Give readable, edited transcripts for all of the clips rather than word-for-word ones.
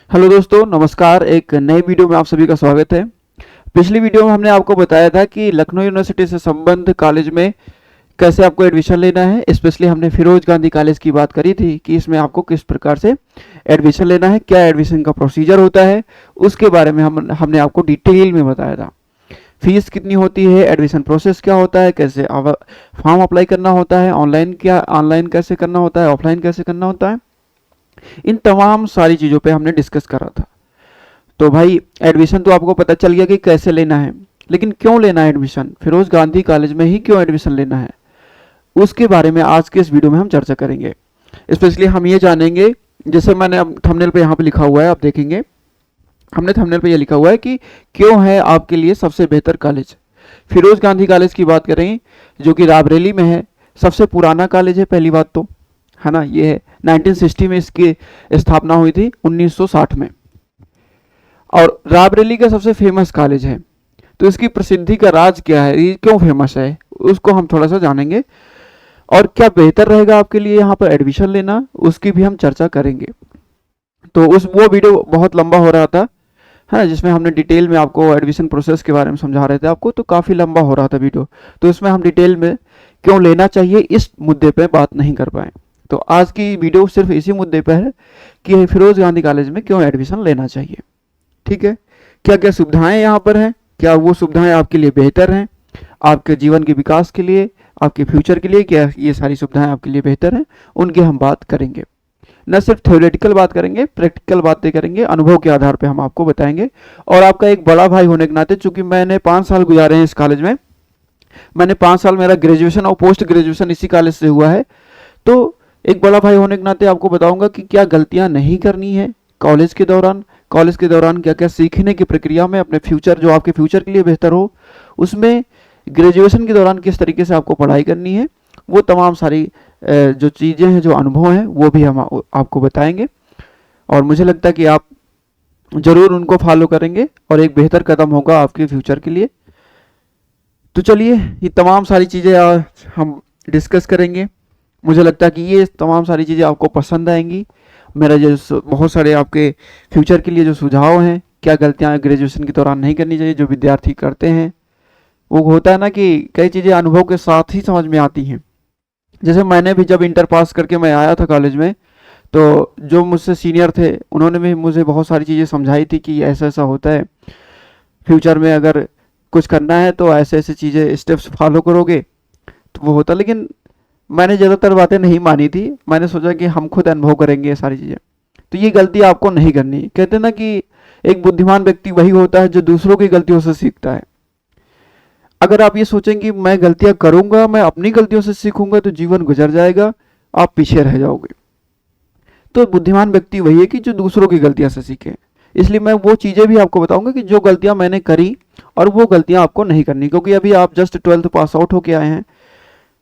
Hello दोस्तों, नमस्कार। एक नई वीडियो में आप सभी का स्वागत है। पिछली वीडियो में हमने आपको बताया था कि लखनऊ यूनिवर्सिटी से संबद्ध कॉलेज में कैसे आपको एडमिशन लेना है। स्पेशली हमने फिरोज गांधी कॉलेज की बात करी थी कि इसमें आपको किस प्रकार से एडमिशन लेना है, क्या एडमिशन का प्रोसीजर होता है, उसके बारे में हमने आपको डिटेल में बताया था। फीस कितनी होती है, एडमिशन प्रोसेस क्या होता है, कैसे फॉर्म अप्लाई करना होता है, ऑनलाइन कैसे करना होता है, ऑफलाइन कैसे करना होता है, इन तमाम सारी चीज़ों पे हमने डिस्कस करा था। तो भाई एडमिशन तो आपको पता चल गया कि कैसे लेना है, लेकिन क्यों लेना है एडमिशन, फिरोज गांधी कॉलेज में ही क्यों एडमिशन लेना है, उसके बारे में आज के इस वीडियो में हम चर्चा करेंगे। स्पेशली हम ये जानेंगे, जैसे मैंने अब थंबनेल पे यहाँ पे लिखा हुआ है, आप देखेंगे हमने थंबनेल पे ये लिखा हुआ है कि क्यों है आपके लिए सबसे बेहतर कॉलेज। फिरोज गांधी कॉलेज की बात करें जो कि रायबरेली में है, सबसे पुराना कॉलेज है पहली बात तो, है ना। ये है 1960 में इसकी स्थापना हुई थी, 1960 में, और रायबरेली का सबसे फेमस कॉलेज है। तो इसकी प्रसिद्धि का राज क्या है, ये क्यों फेमस है, उसको हम थोड़ा सा जानेंगे, और क्या बेहतर रहेगा आपके लिए यहाँ पर एडमिशन लेना, उसकी भी हम चर्चा करेंगे। तो वो वीडियो बहुत लंबा हो रहा था, है ना, जिसमें हमने डिटेल में आपको एडमिशन प्रोसेस के बारे में समझा रहे थे आपको, तो काफ़ी लंबा हो रहा था वीडियो। तो इसमें हम डिटेल में क्यों लेना चाहिए इस मुद्दे पे बात नहीं कर पाए। तो आज की वीडियो सिर्फ इसी मुद्दे पर है कि फिरोज गांधी कॉलेज में क्यों एडमिशन लेना चाहिए। ठीक है, क्या क्या सुविधाएं यहाँ पर हैं, क्या वो सुविधाएं आपके लिए बेहतर हैं, आपके जीवन के विकास के लिए, आपके फ्यूचर के लिए, क्या ये सारी सुविधाएं आपके लिए बेहतर हैं, उनकी हम बात करेंगे। न सिर्फ थ्योरेटिकल बात करेंगे, प्रैक्टिकल बातें करेंगे, अनुभव के आधार पे हम आपको बताएंगे। और आपका एक बड़ा भाई होने के नाते, चूंकि मैंने 5 साल गुजारे हैं इस कॉलेज में, मैंने 5 साल मेरा ग्रेजुएशन और पोस्ट ग्रेजुएशन इसी कॉलेज से हुआ है, तो एक बड़ा भाई होने के नाते आपको बताऊंगा कि क्या गलतियां नहीं करनी है कॉलेज के दौरान, क्या क्या सीखने की प्रक्रिया में अपने फ्यूचर, जो आपके फ्यूचर के लिए बेहतर हो, उसमें ग्रेजुएशन के दौरान किस तरीके से आपको पढ़ाई करनी है, वो तमाम सारी जो चीज़ें हैं, जो अनुभव हैं, वो भी हम आपको बताएंगे। और मुझे लगता है कि आप ज़रूर उनको फॉलो करेंगे और एक बेहतर कदम होगा आपके फ्यूचर के लिए। तो चलिए, ये तमाम सारी चीज़ें आज हम डिस्कस करेंगे। मुझे लगता है कि ये तमाम सारी चीज़ें आपको पसंद आएंगी। मेरा जो बहुत सारे आपके फ्यूचर के लिए जो सुझाव हैं, क्या गलतियां ग्रेजुएशन के दौरान नहीं करनी चाहिए जो विद्यार्थी करते हैं, वो होता है ना कि कई चीज़ें अनुभव के साथ ही समझ में आती हैं। जैसे मैंने भी जब इंटर पास करके मैं आया था कॉलेज में, तो जो मुझसे सीनियर थे उन्होंने भी मुझे बहुत सारी चीज़ें समझाई थी कि ऐसा ऐसा होता है, फ्यूचर में अगर कुछ करना है तो ऐसे ऐसे चीज़ें स्टेप्स फॉलो करोगे तो वो होता। लेकिन मैंने ज़्यादातर बातें नहीं मानी थी, मैंने सोचा कि हम खुद अनुभव करेंगे ये सारी चीज़ें। तो ये गलती आपको नहीं करनी। कहते हैं ना कि एक बुद्धिमान व्यक्ति वही होता है जो दूसरों की गलतियों से सीखता है। अगर आप ये सोचें कि मैं गलतियां करूंगा, मैं अपनी गलतियों से सीखूंगा, तो जीवन गुजर जाएगा, आप पीछे रह जाओगे। तो बुद्धिमान व्यक्ति वही है कि जो दूसरों की गलतियां से सीखे। इसलिए मैं वो चीज़ें भी आपको बताऊंगा कि जो गलतियां मैंने करी और वो गलतियां आपको नहीं करनी, क्योंकि अभी आप जस्ट 12th पास आउट होके आए हैं,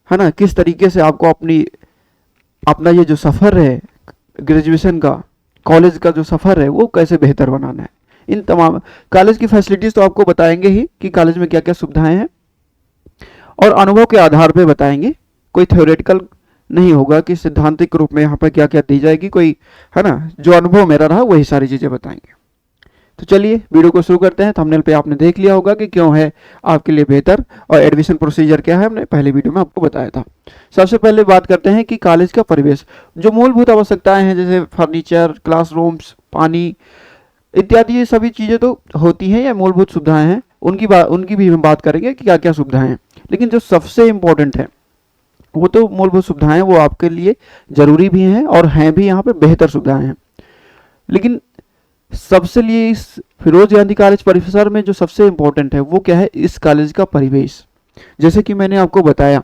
है ना। किस तरीके से आपको अपना ये जो सफ़र है ग्रेजुएशन का, कॉलेज का जो सफ़र है, वो कैसे बेहतर बनाना है, इन तमाम कॉलेज की फैसिलिटीज़ तो आपको बताएंगे ही कि कॉलेज में क्या क्या सुविधाएं हैं, और अनुभव के आधार पे बताएंगे। कोई थ्योरेटिकल नहीं होगा कि सिद्धांतिक रूप में यहाँ पर क्या क्या दी जाएगी, कोई, है ना, जो अनुभव मेरा रहा वही सारी चीज़ें बताएंगे। तो चलिए वीडियो को शुरू करते हैं। थंबनेल पे आपने देख लिया होगा कि क्यों है आपके लिए बेहतर, और एडमिशन प्रोसीजर क्या है, हमने पहले वीडियो में आपको बताया था। सबसे पहले बात करते हैं कि कॉलेज का परिवेश, जो मूलभूत आवश्यकताएं हैं जैसे फर्नीचर, क्लासरूम्स, पानी इत्यादि, ये सभी चीज़ें तो होती हैं या मूलभूत सुविधाएं हैं, उनकी भी हम बात करेंगे कि क्या क्या सुविधाएं हैं। लेकिन जो सबसे इम्पोर्टेंट है वो तो मूलभूत सुविधाएं, वो आपके लिए ज़रूरी भी हैं और हैं भी, यहाँ पे बेहतर सुविधाएं हैं। लेकिन सबसे लिए इस फिरोज गांधी कॉलेज परिसर में जो सबसे इम्पोर्टेंट है वो क्या है, इस कॉलेज का परिवेश। जैसे कि मैंने आपको बताया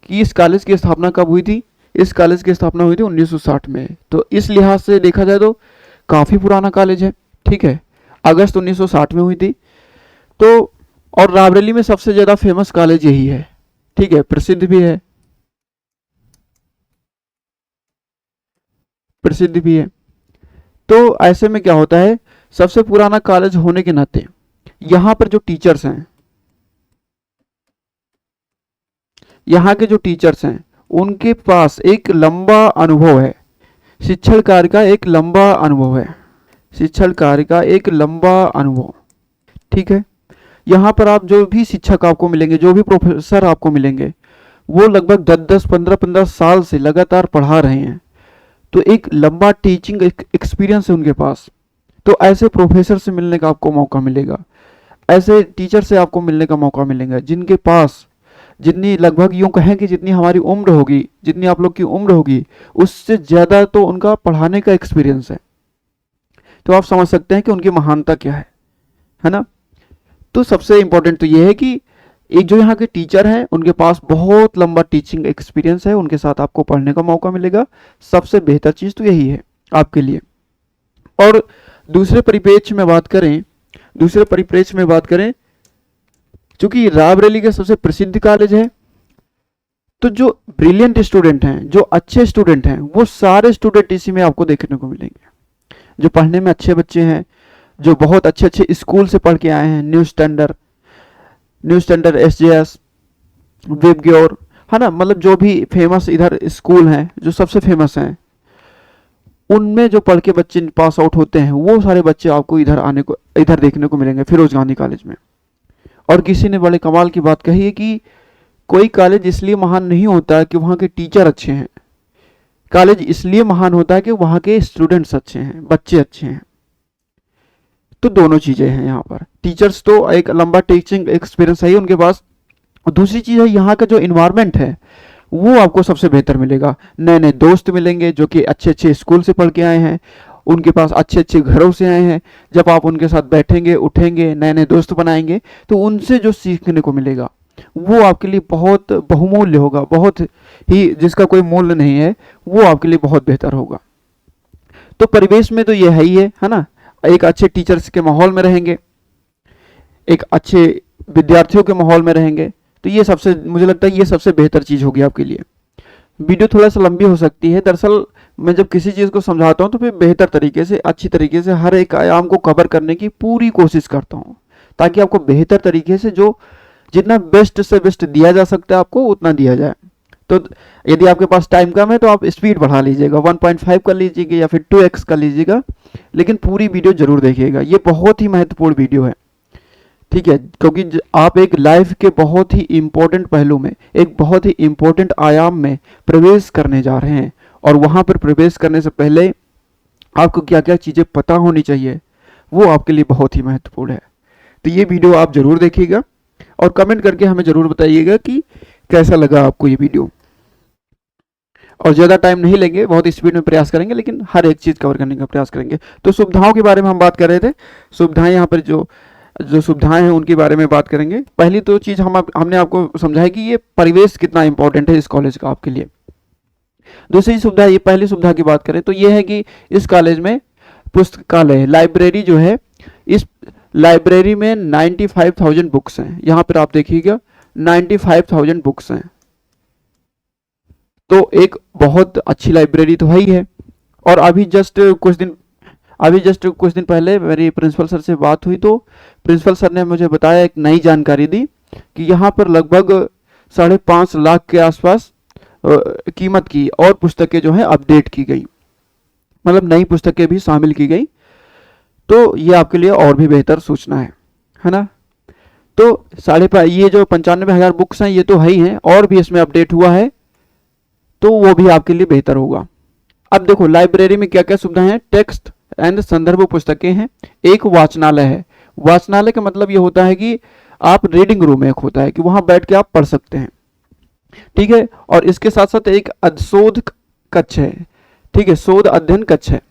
कि इस कॉलेज की स्थापना कब हुई थी, इस कॉलेज की स्थापना हुई थी 1960 में। तो इस लिहाज से देखा जाए तो काफ़ी पुराना कॉलेज है। ठीक है, अगस्त 1960 में हुई थी। तो और रायबरेली में सबसे ज़्यादा फेमस कॉलेज यही है। ठीक है, प्रसिद्ध भी है, प्रसिद्ध भी है। तो ऐसे में क्या होता है, सबसे पुराना कॉलेज होने के नाते यहाँ पर जो टीचर्स हैं, यहाँ के जो टीचर्स हैं, उनके पास एक लंबा अनुभव है, शिक्षण कार्य का एक लंबा अनुभव है। शिक्षण कार्य का एक लंबा अनुभव। ठीक है, यहाँ पर आप जो भी शिक्षक आपको मिलेंगे, जो भी प्रोफेसर आपको मिलेंगे, वो लगभग 10-10, 15-15 साल से लगातार पढ़ा रहे हैं। तो एक लंबा टीचिंग एक्सपीरियंस है उनके पास। तो ऐसे प्रोफेसर से मिलने का आपको मौका मिलेगा, ऐसे टीचर से आपको मिलने का मौका मिलेगा जिनके पास जितनी, लगभग यूँ कहें कि जितनी हमारी उम्र होगी, जितनी आप लोग की उम्र होगी, उससे ज़्यादा तो उनका पढ़ाने का एक्सपीरियंस है। तो आप समझ सकते हैं कि उनकी महानता क्या है ना। तो सबसे इम्पोर्टेंट तो ये है कि एक जो यहाँ के टीचर हैं उनके पास बहुत लंबा टीचिंग एक्सपीरियंस है, उनके साथ आपको पढ़ने का मौका मिलेगा। सबसे बेहतर चीज़ तो यही है आपके लिए। और दूसरे परिप्रेक्ष्य में बात करें, चूंकि रायबरेली का सबसे प्रसिद्ध कॉलेज है, तो जो ब्रिलियंट स्टूडेंट हैं, जो अच्छे स्टूडेंट हैं, वो सारे स्टूडेंट इसी में आपको देखने को मिलेंगे। जो पढ़ने में अच्छे बच्चे हैं, जो बहुत अच्छे अच्छे स्कूल से पढ़ के आए हैं, न्यू स्टैंडर्ड, SJS, विबग्योर, है ना, मतलब जो भी फेमस इधर स्कूल हैं, जो सबसे फेमस हैं, उनमें जो पढ़ के बच्चे पास आउट होते हैं, वो सारे बच्चे आपको इधर देखने को मिलेंगे फिरोज गांधी कॉलेज में। और किसी ने बड़े कमाल की बात कही है कि कोई कॉलेज इसलिए महान नहीं होता कि वहाँ के टीचर अच्छे हैं, कॉलेज इसलिए महान होता है कि वहाँ के स्टूडेंट्स अच्छे हैं, बच्चे अच्छे हैं। तो दोनों चीज़ें हैं यहाँ पर। टीचर्स तो एक लंबा टीचिंग एक्सपीरियंस है उनके पास, और दूसरी चीज़ है यहाँ का जो इन्वायरमेंट है वो आपको सबसे बेहतर मिलेगा। नए नए दोस्त मिलेंगे जो कि अच्छे अच्छे स्कूल से पढ़ के आए हैं, उनके पास अच्छे अच्छे घरों से आए हैं। जब आप उनके साथ बैठेंगे, उठेंगे, नए नए दोस्त बनाएंगे, तो उनसे जो सीखने को मिलेगा वो आपके लिए बहुत बहुमूल्य होगा, बहुत ही, जिसका कोई मूल्य नहीं है, वो आपके लिए बहुत बेहतर होगा। तो परिवेश में तो ये है ही है ना। एक अच्छे टीचर्स के माहौल में रहेंगे, एक अच्छे विद्यार्थियों के माहौल में रहेंगे, तो ये सबसे, मुझे लगता है ये सबसे बेहतर चीज़ होगी आपके लिए। वीडियो थोड़ा सा लंबी हो सकती है, दरअसल मैं जब किसी चीज़ को समझाता हूँ तो फिर बेहतर तरीके से, अच्छी तरीके से हर एक आयाम को कवर करने की पूरी कोशिश करता हूँ, ताकि आपको बेहतर तरीके से, जो जितना बेस्ट से बेस्ट दिया जा सकता है आपको, उतना दिया जाए। तो यदि आपके पास टाइम कम है तो आप स्पीड बढ़ा लीजिएगा, 1.5 कर लीजिएगा या फिर 2x कर लीजिएगा, लेकिन पूरी वीडियो जरूर देखिएगा। ये बहुत ही महत्वपूर्ण वीडियो है, ठीक है, क्योंकि आप एक लाइफ के बहुत ही इम्पोर्टेंट पहलू में, एक बहुत ही इम्पोर्टेंट आयाम में प्रवेश करने जा रहे हैं, और वहाँ पर प्रवेश करने से पहले आपको क्या क्या चीज़ें पता होनी चाहिए, वो आपके लिए बहुत ही महत्वपूर्ण है। तो ये वीडियो आप ज़रूर देखिएगा और कमेंट करके हमें ज़रूर बताइएगा कि कैसा लगा आपको ये वीडियो। और ज़्यादा टाइम नहीं लेंगे, बहुत स्पीड में प्रयास करेंगे, लेकिन हर एक चीज़ कवर करने का प्रयास करेंगे। तो सुविधाओं के बारे में हम बात कर रहे थे। सुविधाएं, यहाँ पर जो सुविधाएं हैं उनके बारे में बात करेंगे। पहली तो चीज़ हमने आपको समझाया कि ये परिवेश कितना इंपॉर्टेंट है इस कॉलेज का आपके लिए। दूसरी सुविधा, ये पहली सुविधा की बात करें तो ये है कि इस कॉलेज में पुस्तकालय, लाइब्रेरी जो है, इस लाइब्रेरी में 95,000 बुक्स हैं। यहाँ पर आप देखिएगा 95,000 बुक्स हैं, तो एक बहुत अच्छी लाइब्रेरी तो है ही है। और अभी जस्ट कुछ दिन पहले मेरी प्रिंसिपल सर से बात हुई, तो प्रिंसिपल सर ने मुझे बताया, एक नई जानकारी दी कि यहाँ पर लगभग 5.5 लाख के आसपास कीमत की और पुस्तकें जो है अपडेट की गई, मतलब नई पुस्तकें भी शामिल की गई। तो ये आपके लिए और भी बेहतर सूचना है ना। तो ये जो 95,000 बुक्स हैं ये तो है ही हैं, और भी इसमें अपडेट हुआ है, तो वो भी आपके लिए बेहतर होगा। अब देखो लाइब्रेरी में क्या क्या सुविधाएं हैं। टेक्स्ट एंड संदर्भ पुस्तकें हैं, एक वाचनालय है। वाचनालय का मतलब ये होता है कि आप रीडिंग रूम एक होता है कि वहां बैठ के आप पढ़ सकते हैं, ठीक है। और इसके साथ साथ एक शोध कक्ष है, ठीक है, शोध अध्ययन कक्ष है,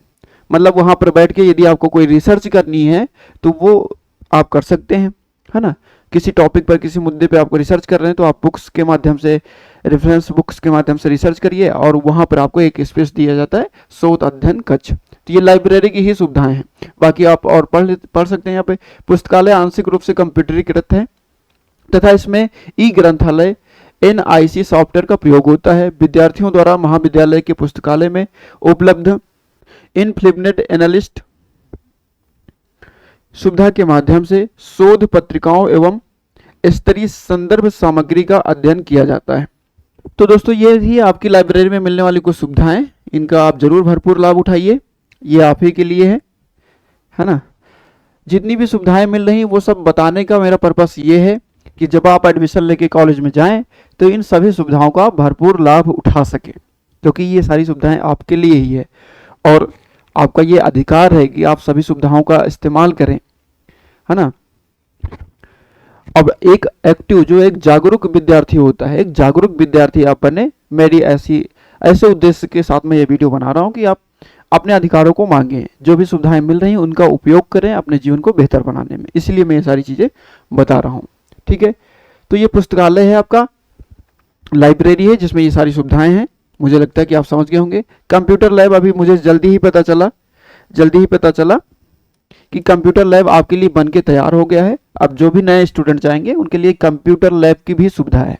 मतलब वहां पर बैठ के यदि आपको कोई रिसर्च करनी है तो वो आप कर सकते हैं, है ना। किसी टॉपिक पर, किसी मुद्दे पे आपको रिसर्च कर रहे हैं तो आप बुक्स के माध्यम से, रेफरेंस बुक्स के माध्यम से रिसर्च करिए, और वहां पर आपको एक स्पेस दिया जाता है, शोध अध्ययन कक्ष। तो ये लाइब्रेरी की ही सुविधाएं हैं, बाकी आप और पढ़ सकते हैं। यहाँ पे पुस्तकालय आंशिक रूप से कंप्यूटरीकृत है तथा इसमें ई ग्रंथालय NIC सॉफ्टवेयर का प्रयोग होता है। विद्यार्थियों द्वारा महाविद्यालय के पुस्तकालय में उपलब्ध इनफिनिट एनालिस्ट सुविधा के माध्यम से शोध पत्रिकाओं एवं स्तरीय संदर्भ सामग्री का अध्ययन किया जाता है। तो दोस्तों ये ही आपकी लाइब्रेरी में मिलने वाली कुछ सुविधाएं, इनका आप जरूर भरपूर लाभ उठाइए, ये आप ही के लिए है। है ना। जितनी भी सुविधाएं मिल रही वो सब बताने का मेरा पर्पस ये है कि जब आप एडमिशन लेके कॉलेज में जाएं तो इन सभी सुविधाओं का भरपूर लाभ उठा सकें, क्योंकि ये सारी सुविधाएं आपके लिए ही है और आपका ये अधिकार है कि आप सभी सुविधाओं का इस्तेमाल करें, है ना। अब एक एक्टिव जो एक जागरूक विद्यार्थी होता है, एक जागरूक विद्यार्थी आप बने, मेरी ऐसे उद्देश्य के साथ मैं ये वीडियो बना रहा हूँ कि आप अपने अधिकारों को मांगें, जो भी सुविधाएं मिल रही हैं उनका उपयोग करें अपने जीवन को बेहतर बनाने में, इसलिए मैं ये सारी चीज़ें बता रहा हूँ। ठीक है, तो ये पुस्तकालय है, आपका लाइब्रेरी है जिसमें ये सारी सुविधाएं हैं। मुझे लगता है कि आप समझ गए होंगे। कंप्यूटर लैब, अभी मुझे जल्दी ही पता चला कि कंप्यूटर लैब आपके लिए बन के तैयार हो गया है। अब जो भी नए स्टूडेंट जाएंगे उनके लिए कंप्यूटर लैब की भी सुविधा है।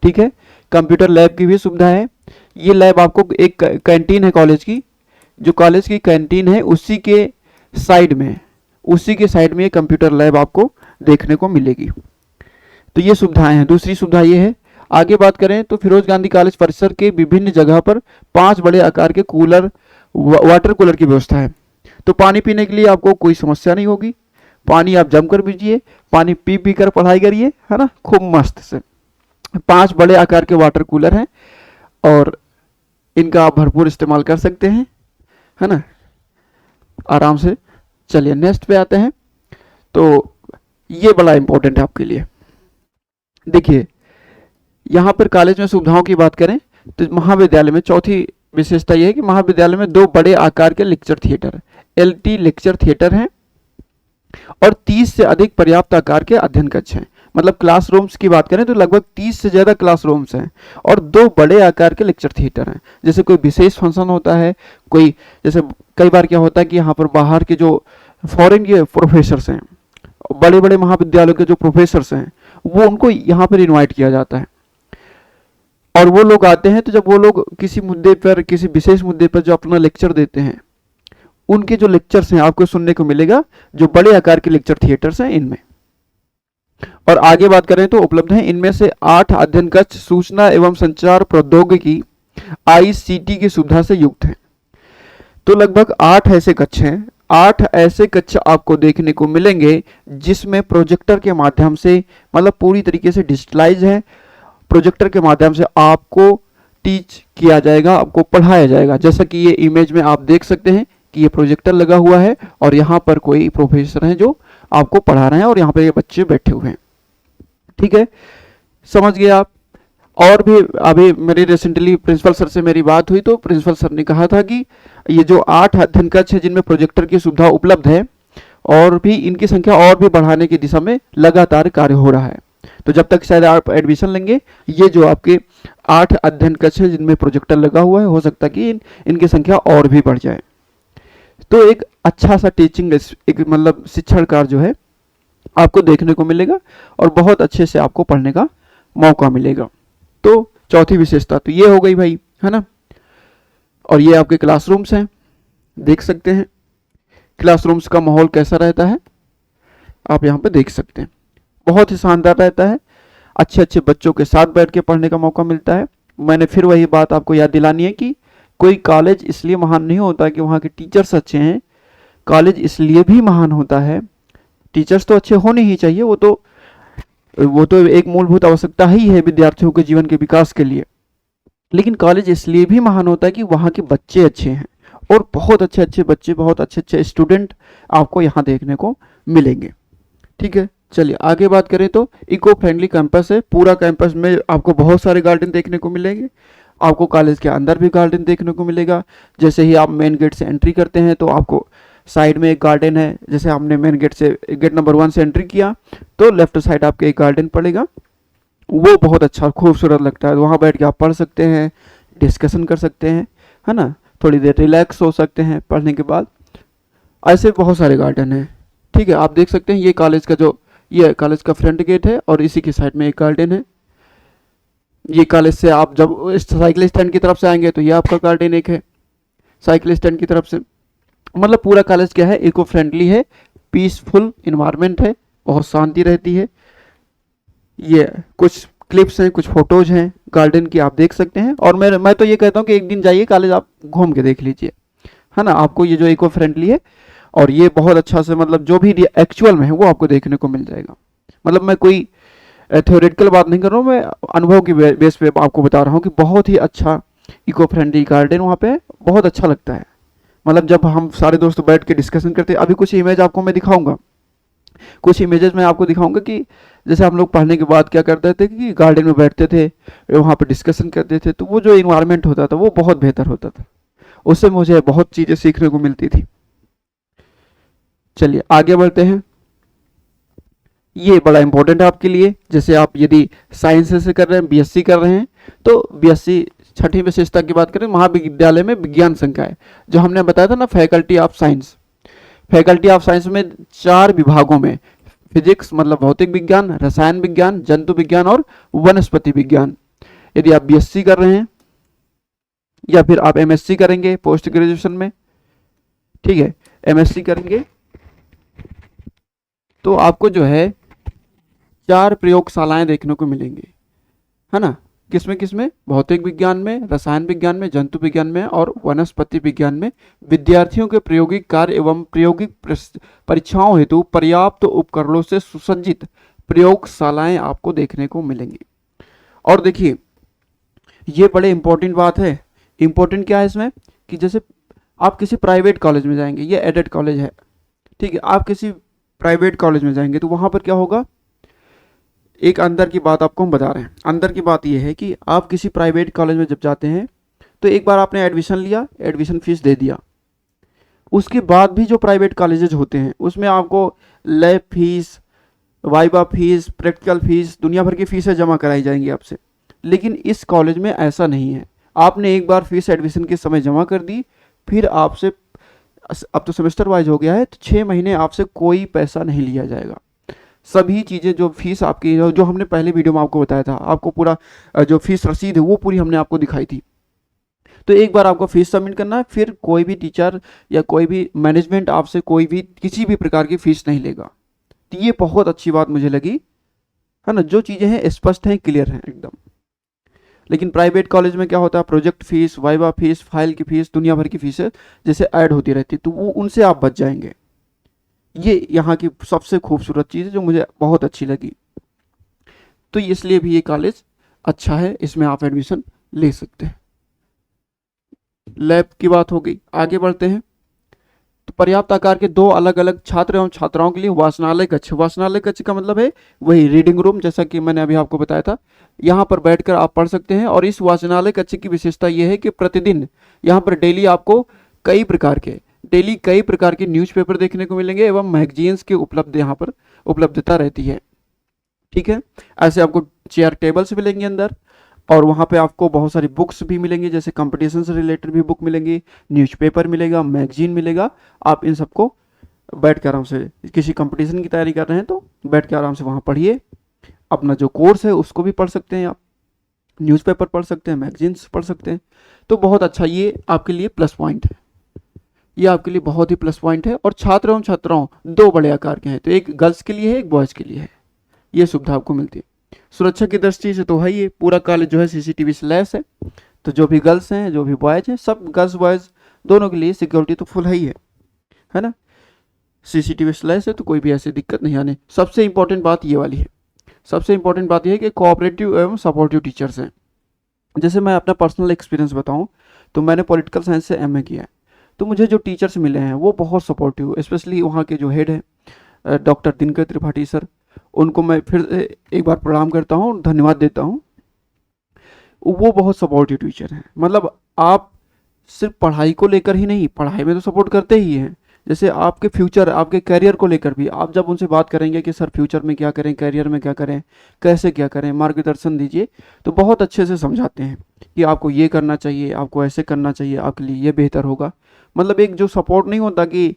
ठीक है, कंप्यूटर लैब की भी सुविधा है। ये लैब आपको एक कैंटीन है कॉलेज की, जो कॉलेज की कैंटीन है उसी के साइड में ये कंप्यूटर लैब आपको देखने को मिलेगी। तो ये सुविधाएं हैं। दूसरी सुविधा ये है, आगे बात करें तो फिरोज गांधी कॉलेज परिसर के विभिन्न जगह पर 5 बड़े आकार के कूलर, वाटर कूलर की व्यवस्था है। तो पानी पीने के लिए आपको कोई समस्या नहीं होगी, पानी आप जमकर पीजिए, पानी पी कर पढ़ाई करिए, है ना, खूब मस्त से। 5 बड़े आकार के वाटर कूलर हैं और इनका आप भरपूर इस्तेमाल कर सकते हैं, है ना, आराम से। चलिए नेक्स्ट पे आते हैं। तो ये बड़ा इंपॉर्टेंट है आपके लिए। देखिए यहाँ पर कॉलेज में सुविधाओं की बात करें तो महाविद्यालय में चौथी विशेषता यह है कि महाविद्यालय में 2 बड़े आकार के lecture theatre, LT lecture theatre हैं और 30 से अधिक पर्याप्त आकार के अध्ययन कक्ष हैं। मतलब क्लासरूम्स की बात करें तो लगभग 30 से ज़्यादा क्लासरूम्स हैं और 2 बड़े आकार के लेक्चर थिएटर हैं। जैसे कोई विशेष फंक्शन होता है, कोई जैसे कई बार क्या होता है कि यहाँ पर बाहर के जो फॉरेन के प्रोफेसर्स हैं, बड़े बड़े महाविद्यालयों के जो प्रोफेसर्स हैं, वो उनको यहाँ पर इन्वाइट किया जाता है और वो लोग आते हैं। तो जब वो लोग किसी मुद्दे पर, किसी विशेष मुद्दे पर जो अपना लेक्चर देते हैं, उनके जो लेक्चर्स हैं आपको सुनने को मिलेगा जो बड़े आकार के लेक्चर थिएटर्स हैं इनमें। और आगे बात करें तो उपलब्ध हैं इनमें से 8 अध्ययन कक्ष सूचना एवं संचार प्रौद्योगिकी ICT की सुविधा से युक्त हैं। तो लगभग 8 ऐसे कक्ष हैं, 8 ऐसे कक्ष आपको देखने को मिलेंगे जिसमें प्रोजेक्टर के माध्यम से, मतलब पूरी तरीके से डिजिटलाइज है, प्रोजेक्टर के माध्यम से आपको टीच किया जाएगा, आपको पढ़ाया जाएगा। जैसा कि ये इमेज में आप देख सकते हैं कि ये प्रोजेक्टर लगा हुआ है और यहाँ पर कोई प्रोफेसर हैं जो आपको पढ़ा रहे हैं और यहाँ पर ये बच्चे बैठे हुए हैं। ठीक है, समझ गए आप। और भी अभी मेरी रिसेंटली प्रिंसिपल सर से मेरी बात हुई तो प्रिंसिपल सर ने कहा था कि ये जो 8 अध्ययन कक्ष है जिनमें प्रोजेक्टर की सुविधा उपलब्ध है और भी इनकी संख्या और भी बढ़ाने की दिशा में लगातार कार्य हो रहा है। तो जब तक शायद आप एडमिशन लेंगे, ये जो आपके 8 अध्ययन कक्ष है जिनमें प्रोजेक्टर लगा हुआ है, हो सकता है कि इनकी संख्या और भी बढ़ जाए। तो एक अच्छा सा टीचिंग, एक मतलब शिक्षण कार्य जो है आपको देखने को मिलेगा और बहुत अच्छे से आपको पढ़ने का मौका मिलेगा। तो चौथी विशेषता तो ये हो गई भाई, है ना। और ये आपके क्लासरूम्स हैं, देख सकते हैं क्लासरूम्स का माहौल कैसा रहता है, आप यहाँ पे देख सकते हैं, बहुत ही शानदार रहता है। अच्छे अच्छे बच्चों के साथ बैठ के पढ़ने का मौका मिलता है। मैंने फिर वही बात आपको याद दिलानी है कि कोई कॉलेज इसलिए महान नहीं होता कि वहाँ के टीचर्स अच्छे हैं, कॉलेज इसलिए भी महान होता है, टीचर्स तो अच्छे होने ही चाहिए, वो तो एक मूलभूत आवश्यकता ही है विद्यार्थियों के जीवन के विकास के लिए, लेकिन कॉलेज इसलिए भी महान होता है कि वहाँ के बच्चे अच्छे हैं और बहुत अच्छे अच्छे बच्चे, बहुत अच्छे अच्छे स्टूडेंट आपको यहाँ देखने को मिलेंगे। ठीक है, चलिए आगे बात करें तो इको फ्रेंडली कैंपस है। पूरा कैंपस में आपको बहुत सारे गार्डन देखने को मिलेंगे। आपको कॉलेज के अंदर भी गार्डन देखने को मिलेगा। जैसे ही आप मेन गेट से एंट्री करते हैं तो आपको साइड में एक गार्डन है। जैसे हमने मेन गेट से, गेट नंबर 1 से एंट्री किया तो लेफ्ट साइड आपके एक गार्डन पड़ेगा, वो बहुत अच्छा खूबसूरत लगता है। वहाँ बैठ के आप पढ़ सकते हैं, डिस्कशन कर सकते हैं, है ना, थोड़ी देर रिलैक्स हो सकते हैं पढ़ने के बाद। ऐसे बहुत सारे गार्डन हैं। ठीक है, आप देख सकते हैं ये कॉलेज का ये कॉलेज का फ्रंट गेट है और इसी के साइड में एक गार्डन है। ये कॉलेज से आप जब साइकिल स्टैंड की तरफ से आएंगे तो ये आपका गार्डन एक है साइकिल स्टैंड की तरफ से। मतलब पूरा कॉलेज क्या है, इको फ्रेंडली है, पीसफुल इन्वायरमेंट है, बहुत शांति रहती है। ये कुछ क्लिप्स हैं, कुछ फोटोज हैं गार्डन की, आप देख सकते हैं। और मैं तो ये कहता हूँ कि एक दिन जाइए कॉलेज, आप घूम के देख लीजिए, है ना। आपको ये जो इको फ्रेंडली है और ये बहुत अच्छा से मतलब जो भी एक्चुअल में है वो आपको देखने को मिल जाएगा। मतलब मैं कोई थ्योरेटिकल बात नहीं कर रहा हूँ, मैं अनुभव की बेस पे आपको बता रहा हूँ कि बहुत ही अच्छा इको फ्रेंडली गार्डन वहाँ पे है, बहुत अच्छा लगता है। मतलब जब हम सारे दोस्त बैठ के डिस्कशन करते हैं, अभी कुछ इमेज आपको मैं दिखाऊंगा, कुछ इमेजेस में आपको दिखाऊंगा कि जैसे हम लोग पढ़ने के बाद क्या करते थे कि गार्डन में बैठते थे, वहाँ पे डिस्कशन करते थे, तो वो जो इन्वायरमेंट होता था वो बहुत बेहतर होता था, उससे मुझे बहुत चीज़ें सीखने को मिलती थी। चलिए आगे बढ़ते हैं। ये बड़ा इंपॉर्टेंट है आपके लिए, जैसे आप यदि साइंस से कर रहे हैं, बीएससी कर रहे हैं, तो बीएससी छठी विशेषता की बात करें, महाविद्यालय में विज्ञान संकाय, जो हमने बताया था ना, faculty of science. Faculty of science में 4 विभागों में, फिजिक्स मतलब भौतिक विज्ञान, रसायन विज्ञान, जंतु विज्ञान और वनस्पति विज्ञान। यदि आप बीएससी कर रहे हैं या फिर आप एमएससी करेंगे पोस्ट ग्रेजुएशन में, ठीक है, एमएससी करेंगे तो आपको जो है 4 प्रयोगशालाएं देखने को मिलेंगी, है ना। किसमें किसमें? भौतिक विज्ञान में, रसायन विज्ञान में, जंतु विज्ञान में और वनस्पति विज्ञान में विद्यार्थियों के प्रायोगिक कार्य एवं प्रायोगिक परीक्षाओं हेतु पर्याप्त उपकरणों से सुसज्जित प्रयोगशालाएं आपको देखने को मिलेंगी। और देखिए ये बड़े इंपॉर्टेंट बात है। इंपॉर्टेंट क्या है इसमें कि जैसे आप किसी प्राइवेट कॉलेज में जाएंगे, ये एडेड कॉलेज है, ठीक है, आप किसी प्राइवेट कॉलेज में जाएंगे तो वहाँ पर क्या होगा, एक अंदर की बात आपको हम बता रहे हैं। अंदर की बात यह है कि आप किसी प्राइवेट कॉलेज में जब जाते हैं तो एक बार आपने एडमिशन लिया, एडमिशन फीस दे दिया, उसके बाद भी जो प्राइवेट कॉलेजेज होते हैं उसमें आपको lab fees, viva fees, practical fees, दुनिया भर की फीसें जमा कराई जाएंगी आपसे। लेकिन इस कॉलेज में ऐसा नहीं है। आपने एक बार फीस एडमिशन के समय जमा कर दी, फिर आपसे, अब तो सेमेस्टर वाइज हो गया है, तो 6 महीने आपसे कोई पैसा नहीं लिया जाएगा। सभी चीज़ें जो फीस आपकी, जो हमने पहले वीडियो में आपको बताया था, आपको पूरा जो फीस रसीद है वो पूरी हमने आपको दिखाई थी। तो एक बार आपको फीस सबमिट करना है, फिर कोई भी टीचर या कोई भी मैनेजमेंट आपसे कोई भी किसी भी प्रकार की फीस नहीं लेगा। तो ये बहुत अच्छी बात मुझे लगी, है ना, जो चीज़ें हैं स्पष्ट हैं, क्लियर हैं एकदम। लेकिन प्राइवेट कॉलेज में क्या होता है, project fees, viva fees, file की फीस, दुनिया भर की फीसें जैसे ऐड होती रहती, तो वो उनसे आप बच जाएंगे। ये यहाँ की सबसे खूबसूरत चीज़ है जो मुझे बहुत अच्छी लगी। तो इसलिए भी ये कॉलेज अच्छा है, इसमें आप एडमिशन ले सकते हैं। लैब की बात हो गई, आगे बढ़ते हैं। तो पर्याप्त आकार के 2 अलग अलग छात्र एवं छात्राओं के लिए वाचनालय कक्ष, वाचनालय कक्ष का मतलब है वही रीडिंग रूम, जैसा कि मैंने अभी आपको बताया था। यहाँ पर बैठकर आप पढ़ सकते हैं। और इस वाचनालय कक्ष की विशेषता यह है कि प्रतिदिन यहाँ पर डेली आपको कई प्रकार के न्यूज़पेपर देखने को मिलेंगे एवं मैगजीन्स की यहाँ पर उपलब्धता रहती है, ठीक है। ऐसे आपको चेयर टेबल्स मिलेंगे अंदर, और वहाँ पे आपको बहुत सारी बुक्स भी मिलेंगी, जैसे कंपटीशन से रिलेटेड भी बुक मिलेंगी, न्यूज़पेपर मिलेगा, मैगजीन मिलेगा। आप इन सबको बैठ के आराम से, किसी कंपटीशन की तैयारी कर रहे हैं तो बैठ के आराम से वहाँ पढ़िए। अपना जो कोर्स है उसको भी पढ़ सकते हैं आप, न्यूज़पेपर पढ़ सकते हैं, मैगजीन्स पढ़ सकते हैं। तो बहुत अच्छा, ये आपके लिए प्लस पॉइंट है, ये आपके लिए बहुत ही प्लस पॉइंट है। और छात्र एवं छात्राओं 2 बड़े आकार के हैं, तो एक गर्ल्स के लिए है, एक बॉयज़ के लिए है। ये सुविधा आपको मिलती है। सुरक्षा की दृष्टि से तो है ये पूरा कॉलेज जो है सीसीटीवी से लैस है, तो जो भी गर्ल्स हैं, जो भी बॉयज़ हैं, सब गर्ल्स बॉयज़ दोनों के लिए सिक्योरिटी तो फुल है ना। सीसीटीवी से लैस है तो कोई भी ऐसी दिक्कत नहीं आने। सबसे इंपॉर्टेंट बात ये वाली है, सबसे इंपॉर्टेंट बात यह है कि कोऑपरेटिव एवं सपोर्टिव टीचर्स हैं। जैसे मैं अपना पर्सनल एक्सपीरियंस बताऊं तो मैंने पॉलिटिकल साइंस से एमए किया है, तो मुझे जो टीचर्स मिले हैं वो बहुत सपोर्टिव, स्पेशली वहाँ के जो हेड है डॉक्टर दिनकर त्रिपाठी सर, उनको मैं फिर एक बार प्रणाम करता हूँ, धन्यवाद देता हूँ। वो बहुत सपोर्टिव टीचर हैं। मतलब आप सिर्फ पढ़ाई को लेकर ही नहीं, पढ़ाई में तो सपोर्ट करते ही हैं, जैसे आपके फ्यूचर, आपके करियर को लेकर भी आप जब उनसे बात करेंगे कि सर फ्यूचर में क्या करें, करियर में क्या करें, कैसे क्या करें, मार्गदर्शन दीजिए, तो बहुत अच्छे से समझाते हैं कि आपको ये करना चाहिए, आपको ऐसे करना चाहिए, आपके लिए ये बेहतर होगा। मतलब एक जो सपोर्ट नहीं होता कि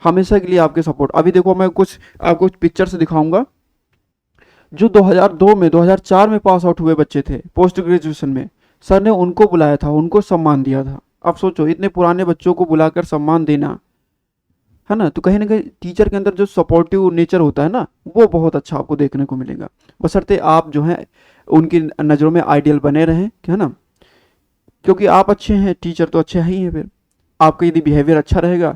हमेशा के लिए आपके सपोर्ट। अभी देखो मैं कुछ आपको पिक्चर से दिखाऊंगा, जो 2002 में 2004 में पास आउट हुए बच्चे थे पोस्ट ग्रेजुएशन में, सर ने उनको बुलाया था, उनको सम्मान दिया था। अब सोचो इतने पुराने बच्चों को बुलाकर सम्मान देना, है ना। तो कहीं ना कहीं टीचर के अंदर जो सपोर्टिव नेचर होता है ना, वो बहुत अच्छा आपको देखने को मिलेगा, बशर्ते आप जो है उनकी नज़रों में आइडियल बने रहें, है ना। क्योंकि आप अच्छे हैं, टीचर तो अच्छे ही हैं, फिर आपका यदि बिहेवियर अच्छा रहेगा,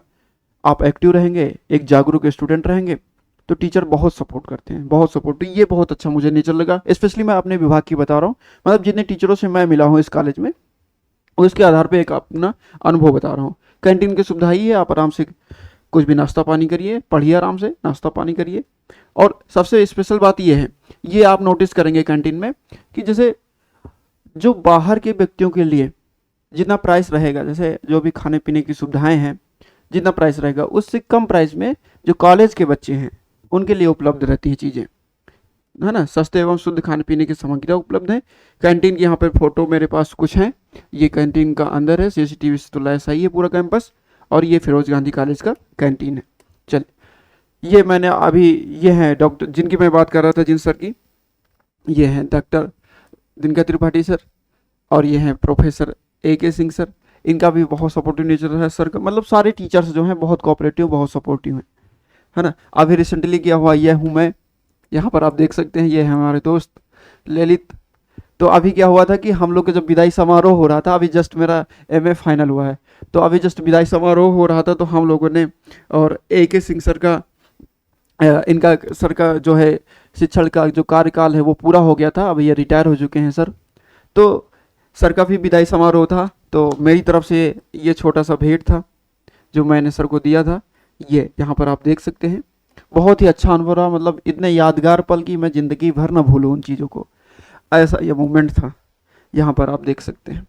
आप एक्टिव रहेंगे, एक जागरूक स्टूडेंट रहेंगे, तो टीचर बहुत सपोर्ट करते हैं, बहुत सपोर्ट। तो ये बहुत अच्छा मुझे नेचर लगा, स्पेशली मैं अपने विभाग की बता रहा हूँ, मतलब जितने टीचरों से मैं मिला हूँ इस कॉलेज में, उसके आधार पे एक अपना अनुभव बता रहा हूँ। कैंटीन की सुविधा ही है, आप आराम से कुछ भी नाश्ता पानी करिए, पढ़िए आराम से, नाश्ता पानी करिए। और सबसे स्पेशल बात ये है, ये आप नोटिस करेंगे कैंटीन में कि जैसे जो बाहर के व्यक्तियों के लिए जितना प्राइस रहेगा, जैसे जो भी खाने पीने की सुविधाएं हैं, जितना प्राइस रहेगा उससे कम प्राइस में जो कॉलेज के बच्चे हैं उनके लिए उपलब्ध रहती हैं चीज़ें, है ना। सस्ते एवं शुद्ध खाने पीने की सामग्रियाँ उपलब्ध है। कैंटीन की यहाँ पर फोटो मेरे पास कुछ हैं, ये कैंटीन का अंदर है, सीसीटीवी से तो लैस है ये पूरा कैंपस, और ये फिरोज गांधी कॉलेज का कैंटीन है। चल, ये मैंने अभी, ये हैं डॉक्टर जिनकी मैं बात कर रहा था, जिन सर की, ये हैं डॉक्टर दिनकर त्रिपाठी सर, और ये हैं प्रोफेसर AK सिंह सर। इनका भी बहुत सपोर्टिव नेचर है सर का, मतलब सारे टीचर्स जो हैं बहुत कोऑपरेटिव, बहुत सपोर्टिव हैं, है ना। अभी रिसेंटली क्या हुआ, ये हूँ मैं, यहाँ पर आप देख सकते हैं, ये है हमारे दोस्त ललित। तो अभी क्या हुआ था कि हम लोग का जब विदाई समारोह हो रहा था, अभी जस्ट मेरा MA फाइनल हुआ है, तो अभी जस्ट विदाई समारोह हो रहा था, तो हम लोगों ने, और AK सिंह सर का, इनका सर का जो है शिक्षण का जो कार्यकाल है वो पूरा हो गया था, अभी ये रिटायर हो चुके हैं सर। तो सर का भी विदाई समारोह था, तो मेरी तरफ से ये छोटा सा भेंट था जो मैंने सर को दिया था। ये यहाँ पर आप देख सकते हैं, बहुत ही अच्छा अनुभव रहा, मतलब इतने यादगार पल की मैं ज़िंदगी भर ना भूलूँ उन चीज़ों को, ऐसा ये मोमेंट था। यहाँ पर आप देख सकते हैं,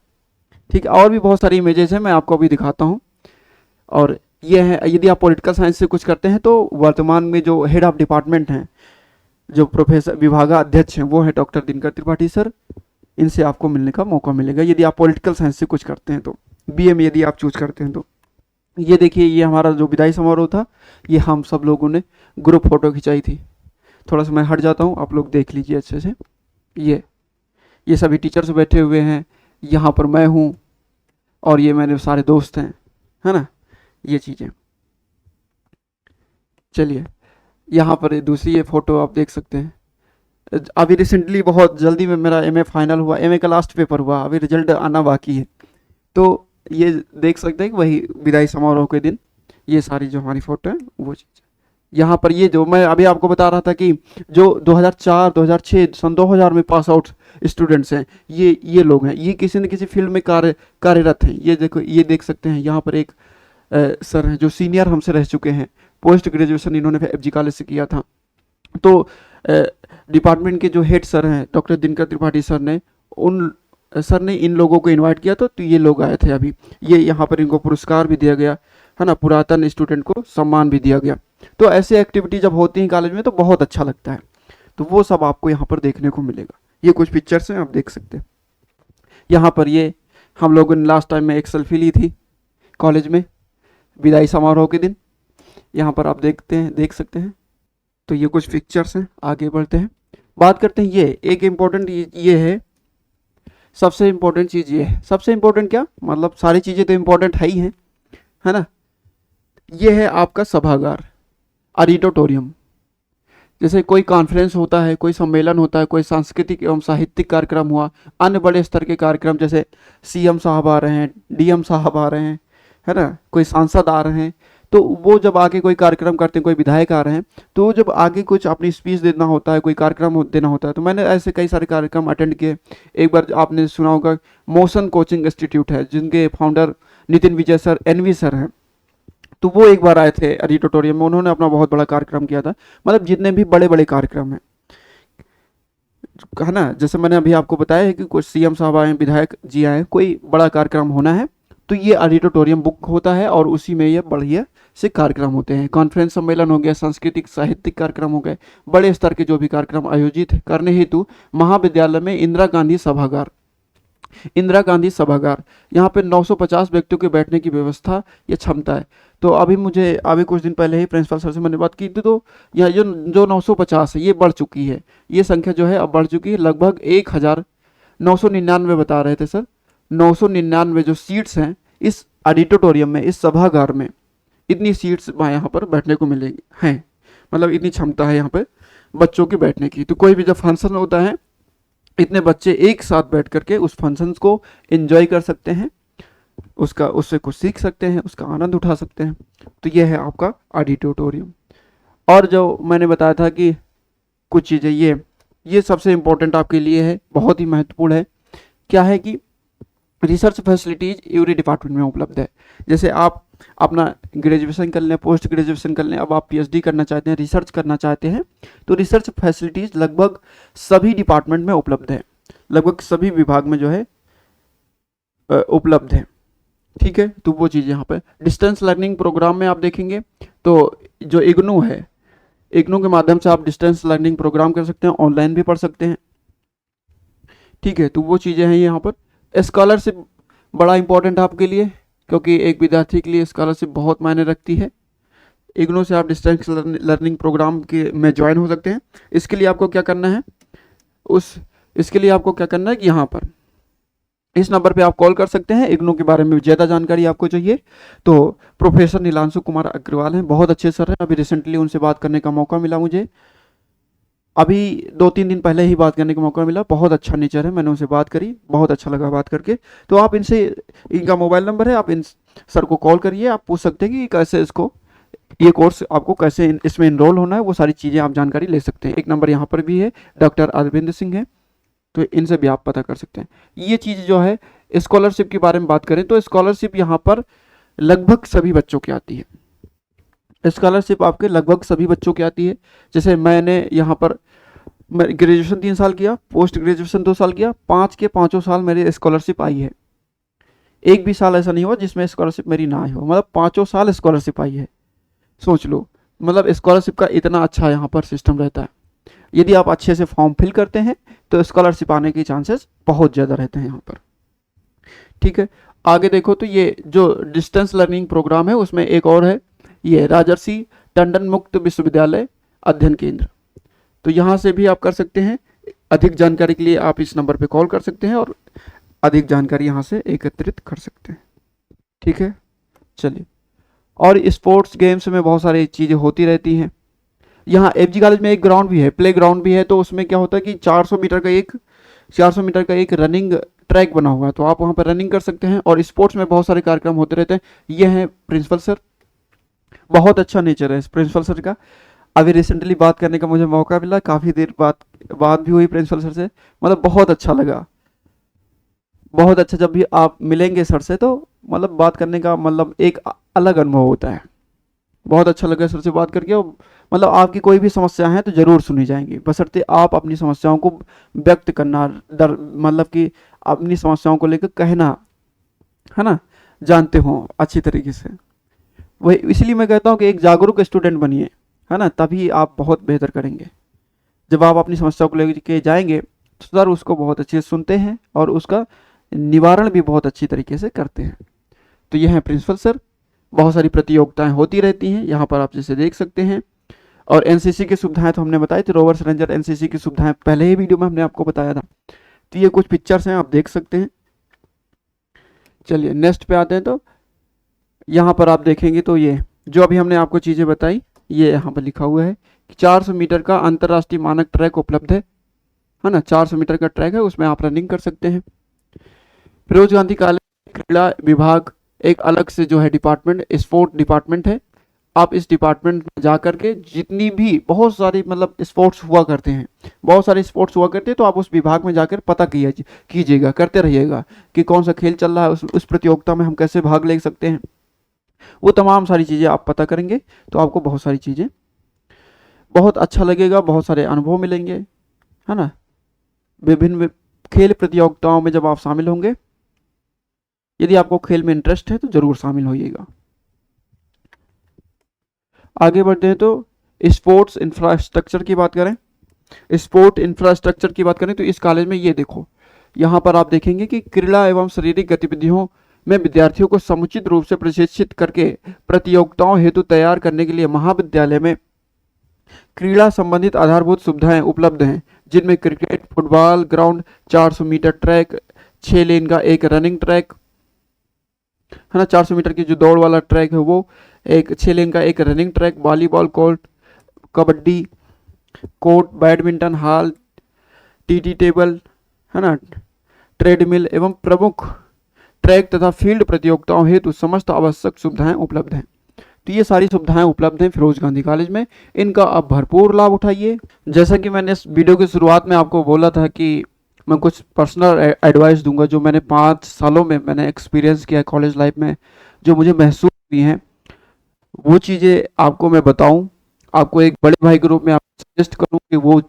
ठीक है। और भी बहुत सारी इमेजेस हैं, मैं आपको अभी दिखाता हूँ। और ये है, यदि आप पॉलिटिकल साइंस से कुछ करते हैं तो वर्तमान में जो हेड ऑफ डिपार्टमेंट हैं, जो प्रोफेसर विभागाध्यक्ष हैं, वो है डॉक्टर दिनकर त्रिपाठी सर। इनसे आपको मिलने का मौका मिलेगा यदि आप पॉलिटिकल साइंस से कुछ करते हैं तो, BA में यदि आप चूज करते हैं तो। ये देखिए, ये हमारा जो विदाई समारोह था, ये हम सब लोगों ने ग्रुप फोटो खिंचाई थी। थोड़ा सा मैं हट जाता हूँ, आप लोग देख लीजिए अच्छे से। ये सभी टीचर्स बैठे हुए हैं, यहाँ पर मैं हूँ, और ये मेरे सारे दोस्त हैं, है ना, ये चीज़ें। चलिए, यहाँ पर दूसरी ये फ़ोटो आप देख सकते हैं। अभी रिसेंटली बहुत जल्दी में मेरा MA फाइनल हुआ, MA का लास्ट पेपर हुआ, अभी रिजल्ट आना बाकी है। तो ये देख सकते हैं कि वही विदाई समारोह के दिन ये सारी जो हमारी फ़ोटो है वो चीज़। यहाँ पर ये जो मैं अभी आपको बता रहा था कि जो 2004 2006 सन 2000 में पास आउट स्टूडेंट्स हैं, ये लोग हैं, ये किसी न किसी फील्ड में कार्यरत हैं। ये देखो, ये देख सकते हैं, यहाँ पर एक सर हैं जो सीनियर हमसे रह चुके हैं, पोस्ट ग्रेजुएशन इन्होंने FG कॉलेज से किया था। तो डिपार्टमेंट के जो हेड सर हैं डॉक्टर दिनकर त्रिपाठी सर ने, उन सर ने इन लोगों को इनवाइट किया था, तो ये लोग आए थे अभी। ये यहाँ पर इनको पुरस्कार भी दिया गया, है ना, पुरातन स्टूडेंट को सम्मान भी दिया गया। तो ऐसे एक्टिविटी जब होती हैं कॉलेज में तो बहुत अच्छा लगता है, तो वो सब आपको यहाँ पर देखने को मिलेगा। ये कुछ पिक्चर्स हैं, आप देख सकते हैं। यहाँ पर ये हम लोगों ने लास्ट टाइम में एक सेल्फी ली थी कॉलेज में विदाई समारोह के दिन, यहाँ पर आप देख सकते हैं। तो ये कुछ पिक्चर्स हैं, आगे बढ़ते हैं, बात करते हैं। ये एक इम्पोर्टेंट ये है, सबसे इम्पोर्टेंट चीज़ ये है, सबसे इम्पोर्टेंट क्या, मतलब सारी चीज़ें तो इम्पोर्टेंट है ही हैं, है ना। ये है आपका सभागार, ऑडिटोरियम। जैसे कोई कॉन्फ्रेंस होता है, कोई सम्मेलन होता है, कोई सांस्कृतिक एवं साहित्यिक कार्यक्रम हुआ, अन्य बड़े स्तर के कार्यक्रम, जैसे CM साहब आ रहे हैं, DM साहब आ रहे हैं, है ना, कोई सांसद आ रहे हैं, तो वो जब आगे कोई कार्यक्रम करते हैं, कोई विधायक आ रहे हैं, तो जब आगे कुछ अपनी स्पीच देना होता है, कोई कार्यक्रम देना होता है, तो मैंने ऐसे कई सारे कार्यक्रम अटेंड किए। एक बार आपने सुना होगा, मोशन कोचिंग इंस्टीट्यूट है, जिनके फाउंडर नितिन विजय सर, NV सर हैं, तो वो एक बार आए थे ऑडिटोरियम में, उन्होंने अपना बहुत बड़ा कार्यक्रम किया था। मतलब जितने भी बड़े बड़े कार्यक्रम हैं, है ना, जैसे मैंने अभी आपको बताया है कि कुछ CM साहब आए, विधायक जी आए, कोई बड़ा कार्यक्रम होना है तो ये ऑडिटोरियम बुक होता है, और उसी में ये बढ़िया से कार्यक्रम होते हैं। कॉन्फ्रेंस सम्मेलन हो गया, सांस्कृतिक साहित्यिक कार्यक्रम हो गए, बड़े स्तर के जो भी कार्यक्रम आयोजित करने हेतु महाविद्यालय में इंदिरा गांधी सभागार, यहाँ पे 950 व्यक्तियों के बैठने की व्यवस्था या क्षमता है। तो अभी कुछ दिन पहले ही प्रिंसिपल सर से मैंने बात की थी, तो यह जो 950 है ये बढ़ चुकी है, ये संख्या जो है अब बढ़ चुकी है, लगभग 1999 बता रहे थे सर, 999 जो सीट्स हैं इस ऑडिटोरियम में, इस सभागार में, इतनी सीट्स यहाँ पर बैठने को मिलेगी हैं, मतलब इतनी क्षमता है यहाँ पे बच्चों की बैठने की। तो कोई भी जब फंक्शन होता है, इतने बच्चे एक साथ बैठ करके उस फंक्शन को एंजॉय कर सकते हैं, उससे कुछ सीख सकते हैं, उसका आनंद उठा सकते हैं। तो ये है आपका ऑडिटोरियम। और जो मैंने बताया था कि कुछ चीज़ें ये सबसे इम्पोर्टेंट आपके लिए है, बहुत ही महत्वपूर्ण है। क्या है कि रिसर्च फैसिलिटीज एवरी डिपार्टमेंट में उपलब्ध है। जैसे आप अपना ग्रेजुएशन कर लें, पोस्ट ग्रेजुएशन कर लें, अब आप पीएचडी करना चाहते हैं, रिसर्च करना चाहते हैं, तो रिसर्च फैसिलिटीज लगभग सभी डिपार्टमेंट में उपलब्ध है, लगभग सभी विभाग में जो है उपलब्ध है। ठीक है, तो वो चीज़ यहाँ पर डिस्टेंस लर्निंग प्रोग्राम में आप देखेंगे तो जो इग्नू है, इग्नू के माध्यम से आप डिस्टेंस लर्निंग प्रोग्राम कर सकते हैं, ऑनलाइन भी पढ़ सकते हैं। ठीक है, तो वो चीज़ें हैं यहाँ पर। स्कॉलरशिप बड़ा इंपॉर्टेंट है आपके लिए, क्योंकि एक विद्यार्थी के लिए स्कॉलरशिप बहुत मायने रखती है। इग्नू से आप डिस्टेंस लर्निंग प्रोग्राम के में ज्वाइन हो सकते हैं। इसके लिए आपको क्या करना है, इसके लिए आपको क्या करना है कि यहाँ पर इस नंबर पे आप कॉल कर सकते हैं। इग्नू के बारे में ज़्यादा जानकारी आपको चाहिए तो प्रोफेसर नीलांशु कुमार अग्रवाल हैं, बहुत अच्छे सर हैं। अभी रिसेंटली उनसे बात करने का मौका मिला मुझे, अभी 2-3 दिन पहले ही बात करने का मौका मिला। बहुत अच्छा नेचर है, मैंने उनसे बात करी, बहुत अच्छा लगा बात करके। तो आप इनसे, इनका मोबाइल नंबर है, आप इन सर को कॉल करिए, आप पूछ सकते हैं कि कैसे इसको, ये कोर्स आपको कैसे इसमें इनरोल होना है, वो सारी चीज़ें आप जानकारी ले सकते हैं। एक नंबर यहाँ पर भी है, डॉक्टर अरविंद सिंह है, तो इनसे भी आप पता कर सकते हैं। ये चीज़ जो है स्कॉलरशिप के बारे में बात करें तो स्कॉलरशिप यहाँ पर लगभग सभी बच्चों की आती है। स्कॉलरशिप आपके लगभग सभी बच्चों की आती है। जैसे मैंने यहाँ पर मैं ग्रेजुएशन 3 साल किया, पोस्ट ग्रेजुएशन 2 साल किया, 5 के 5 साल मेरी स्कॉलरशिप आई है। एक भी साल ऐसा नहीं हुआ जिसमें स्कॉलरशिप मेरी ना आई हो, मतलब 5 साल स्कॉलरशिप आई है। सोच लो, मतलब स्कॉलरशिप का इतना अच्छा यहाँ पर सिस्टम रहता है। यदि आप अच्छे से फॉर्म फिल करते हैं तो स्कॉलरशिप आने के चांसेस बहुत ज़्यादा रहते हैं यहाँ पर। ठीक है, आगे देखो तो ये जो डिस्टेंस लर्निंग प्रोग्राम है उसमें एक और है, ये राजर्षि टंडन मुक्त विश्वविद्यालय अध्ययन केंद्र। तो यहाँ से भी आप कर सकते हैं। अधिक जानकारी के लिए आप इस नंबर पे कॉल कर सकते हैं और अधिक जानकारी यहाँ से एकत्रित कर सकते हैं। ठीक है, चलिए। और स्पोर्ट्स गेम्स में बहुत सारी चीज़ें होती रहती हैं। यहाँ एफजी कॉलेज में एक ग्राउंड भी है, प्ले ग्राउंड भी है। तो उसमें क्या होता है कि 400 मीटर का एक रनिंग ट्रैक बना हुआ है, तो आप वहाँ पर रनिंग कर सकते हैं। और स्पोर्ट्स में बहुत सारे कार्यक्रम होते रहते हैं। ये है प्रिंसिपल सर, बहुत अच्छा नेचर है इस प्रिंसिपल सर का। अभी रिसेंटली बात करने का मुझे मौका मिला, काफ़ी देर बात भी हुई प्रिंसिपल सर से, मतलब बहुत अच्छा लगा, बहुत अच्छा। जब भी आप मिलेंगे सर से तो मतलब बात करने का मतलब एक अलग अनुभव होता है। बहुत अच्छा लगा सर से बात करके। मतलब आपकी कोई भी समस्या है तो ज़रूर सुनी जाएंगी, बशर्ते आप अपनी समस्याओं को व्यक्त करना, मतलब कि अपनी समस्याओं को लेकर कहना, है ना, जानते हो अच्छी तरीके से। वही इसलिए मैं कहता हूँ कि एक जागरूक स्टूडेंट बनिए, है ना, तभी आप बहुत बेहतर करेंगे। जब आप अपनी समस्या को लेके जाएंगे तो सर उसको बहुत अच्छे से सुनते हैं और उसका निवारण भी बहुत अच्छी तरीके से करते हैं। तो यह है प्रिंसिपल सर। बहुत सारी प्रतियोगिताएं होती रहती हैं यहाँ पर, आप जैसे देख सकते हैं। और एनसीसी की सुविधाएं तो हमने बताई थी, रोवर्स रेंजर एनसीसी की सुविधाएं पहले ही वीडियो में हमने आपको बताया था। तो ये कुछ पिक्चर्स हैं, आप देख सकते हैं। चलिए नेक्स्ट पे आते हैं। तो यहाँ पर आप देखेंगे तो ये जो अभी हमने आपको चीज़ें बताई, ये यहाँ पर लिखा हुआ है कि 400 मीटर का अंतर्राष्ट्रीय मानक ट्रैक उपलब्ध है ना, 400 मीटर का ट्रैक है, उसमें आप रनिंग कर सकते हैं। फिरोज गांधी कॉलेज क्रीड़ा विभाग एक अलग से जो है डिपार्टमेंट, स्पोर्ट डिपार्टमेंट है। आप इस डिपार्टमेंट में जा कर के जितनी भी बहुत सारी मतलब स्पोर्ट्स हुआ करते हैं, बहुत सारे स्पोर्ट्स हुआ करते हैं, तो आप उस विभाग में जाकर पता कीजिएगा, करते रहिएगा कि कौन सा खेल चल रहा है, उस प्रतियोगिता में हम कैसे भाग ले सकते हैं। वो तमाम सारी चीज़ें आप पता करेंगे तो आपको बहुत सारी चीज़ें बहुत अच्छा लगेगा, बहुत सारे अनुभव मिलेंगे, है ना। विभिन्न खेल प्रतियोगिताओं में जब आप शामिल होंगे, यदि आपको खेल में इंटरेस्ट है तो ज़रूर शामिल होइएगा। आगे बढ़ते हैं तो स्पोर्ट्स इंफ्रास्ट्रक्चर की बात करें, स्पोर्ट इंफ्रास्ट्रक्चर की बात करें तो इस कॉलेज में ये देखो, यहाँ पर आप देखेंगे कि क्रीड़ा एवं शारीरिक गतिविधियों में विद्यार्थियों को समुचित रूप से प्रशिक्षित करके प्रतियोगिताओं हेतु तैयार करने के लिए महाविद्यालय में क्रीड़ा संबंधित आधारभूत सुविधाएं उपलब्ध हैं, जिनमें cricket, football ground, 400 metre track, 6 lane का एक रनिंग ट्रैक, है ना, 400 मीटर की जो दौड़ वाला ट्रैक है वो, एक 6 लेन का एक running track, volleyball court, kabaddi court, badminton hall, TT table, है ना, ट्रेडमिल एवं प्रमुख ट्रैक तथा फील्ड प्रतियोगिताओं हेतु समस्त आवश्यक सुविधाएं उपलब्ध हैं। तो ये सारी सुविधाएं उपलब्ध हैं फिरोज गांधी कॉलेज में, इनका आप भरपूर लाभ उठाइए। जैसा कि मैंने इस वीडियो की शुरुआत में आपको बोला था कि मैं कुछ पर्सनल एडवाइस दूंगा जो मैंने 5 सालों में मैंने एक्सपीरियंस किया है कॉलेज लाइफ में, जो मुझे महसूस हुई हैं, वो चीज़ें आपको मैं बताऊं। आपको एक बड़े भाई के रूप में आप सजेस्ट करूं कि वो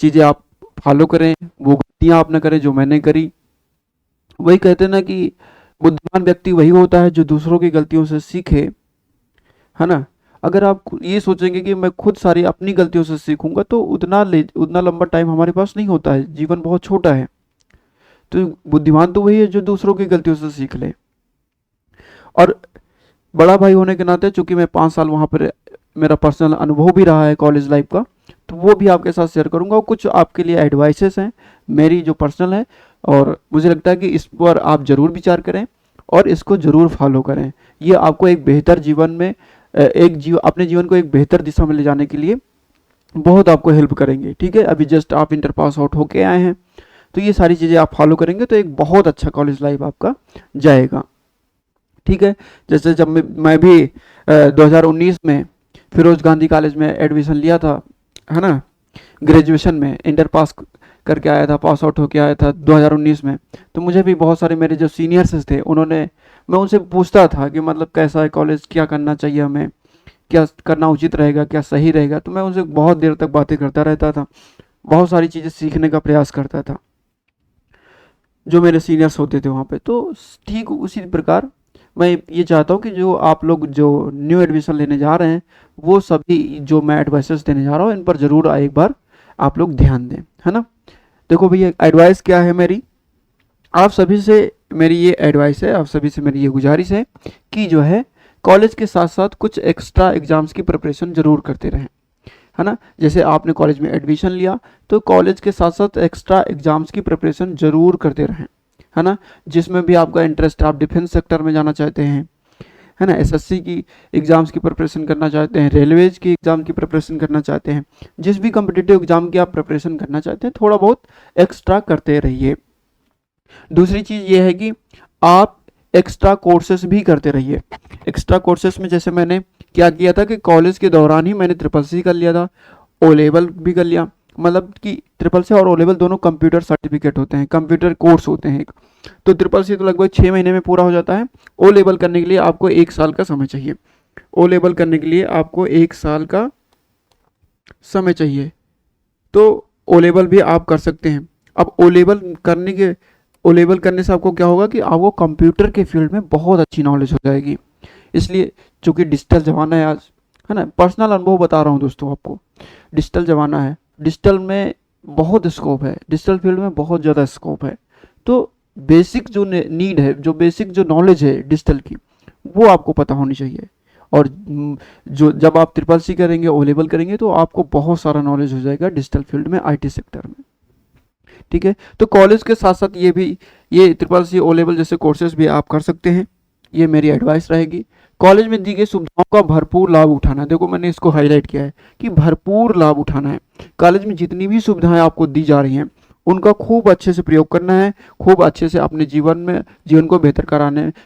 चीज़ें आप फॉलो करें, वो गलतियां आप ना करें जो मैंने करी। वही कहते हैं ना कि बुद्धिमान व्यक्ति वही होता है जो दूसरों की गलतियों से सीखे, है ना। अगर आप ये सोचेंगे कि मैं खुद सारी अपनी गलतियों से सीखूंगा तो उतना लंबा टाइम हमारे पास नहीं होता है, जीवन बहुत छोटा है। तो बुद्धिमान तो वही है जो दूसरों की गलतियों से सीख ले। और बड़ा भाई होने के नाते चूंकि मैं 5 साल वहाँ पर मेरा पर्सनल अनुभव भी रहा है कॉलेज लाइफ का, तो वो भी आपके साथ शेयर करूँगा। और कुछ आपके लिए एडवाइसेस हैं मेरी जो पर्सनल है, और मुझे लगता है कि इस पर आप ज़रूर विचार करें और इसको ज़रूर फॉलो करें। ये आपको एक बेहतर जीवन में अपने जीवन को एक बेहतर दिशा में ले जाने के लिए बहुत आपको हेल्प करेंगे। ठीक है, अभी जस्ट आप इंटर पास आउट होके आए हैं, तो ये सारी चीज़ें आप फॉलो करेंगे तो एक बहुत अच्छा कॉलेज लाइफ आपका जाएगा। ठीक है, जैसे जब मैं भी 2019 में फिरोज गांधी कॉलेज में एडमिशन लिया था, है ना, ग्रेजुएशन में इंटर पास करके आया था, पास आउट होके आया था 2019 में। तो मुझे भी बहुत सारे मेरे जो सीनियर्स थे मैं उनसे पूछता था कि मतलब कैसा है कॉलेज, क्या करना चाहिए हमें, क्या करना उचित रहेगा, क्या सही रहेगा। तो मैं उनसे बहुत देर तक बातें करता रहता था, बहुत सारी चीज़ें सीखने का प्रयास करता था जो मेरे सीनियर्स होते थे वहाँ पे। तो ठीक उसी प्रकार मैं ये चाहता हूँ कि जो आप लोग जो न्यू एडमिशन लेने जा रहे हैं, वो सभी जो मैं एडवाइसेस देने जा रहा हूँ इन पर ज़रूर एक बार आप लोग ध्यान दें, है ना। देखो भैया, एडवाइस क्या है मेरी, आप सभी से मेरी ये एडवाइस है, आप सभी से मेरी ये गुजारिश है कि जो है कॉलेज के साथ साथ कुछ एक्स्ट्रा एग्जाम्स की प्रिपरेशन ज़रूर करते रहें, है ना। जैसे आपने कॉलेज में एडमिशन लिया तो कॉलेज के साथ साथ एक्स्ट्रा एग्जाम्स की प्रिपरेशन ज़रूर करते रहें, है ना। जिसमें भी आपका इंटरेस्ट, आप डिफेंस सेक्टर में जाना चाहते हैं, है ना, एसएससी की एग्ज़ाम्स की प्रिपरेशन करना चाहते हैं, रेलवेज की एग्ज़ाम की प्रिपरेशन करना चाहते हैं, जिस भी कम्पिटिटिव एग्ज़ाम की आप प्रिपरेशन करना चाहते हैं, थोड़ा बहुत एक्स्ट्रा करते रहिए। दूसरी चीज़ ये है कि आप एक्स्ट्रा कोर्सेज भी करते रहिए। एक्स्ट्रा कोर्सेज में जैसे मैंने क्या किया था कि कॉलेज के दौरान ही मैंने ट्रिपल सी कर लिया था, ओ लेवल भी कर लिया। मतलब कि ट्रिपल सी और ओ लेवल दोनों कंप्यूटर सर्टिफिकेट होते हैं, कंप्यूटर कोर्स होते हैं। तो ट्रिपल सी तो लगभग 6 महीने में पूरा हो जाता है। ओ लेवल करने के लिए आपको 1 साल का समय चाहिए। ओ लेवल करने के लिए आपको 1 साल का समय चाहिए। तो ओ लेवल भी आप कर सकते हैं। अब ओ लेवल करने से आपको क्या होगा कि आपको कंप्यूटर के फील्ड में बहुत अच्छी नॉलेज हो जाएगी। इसलिए चूंकि डिजिटल ज़माना है आज, है ना, पर्सनल अनुभव बता रहा हूँ दोस्तों आपको, डिजिटल ज़माना है, डिजिटल में बहुत स्कोप है, डिजिटल फील्ड में बहुत ज़्यादा स्कोप है। तो बेसिक जो नीड है, जो बेसिक जो नॉलेज है डिजिटल की, वो आपको पता होनी चाहिए। और जो जब आप ट्रिपल सी करेंगे, ओ लेवल करेंगे, तो आपको बहुत सारा नॉलेज हो जाएगा डिजिटल फील्ड में, आईटी सेक्टर में। ठीक है, तो कॉलेज के साथ साथ ये ट्रिपल सी, ओ लेवल जैसे कोर्सेज भी आप कर सकते हैं। ये मेरी एडवाइस रहेगी। कॉलेज में दी गई सुविधाओं का भरपूर लाभ उठाना। देखो मैंने इसको हाईलाइट किया है कि भरपूर लाभ उठाना है। कॉलेज में जितनी भी सुविधाएं आपको दी जा रही हैं उनका खूब अच्छे से प्रयोग करना है, खूब अच्छे से अपने जीवन को बेहतर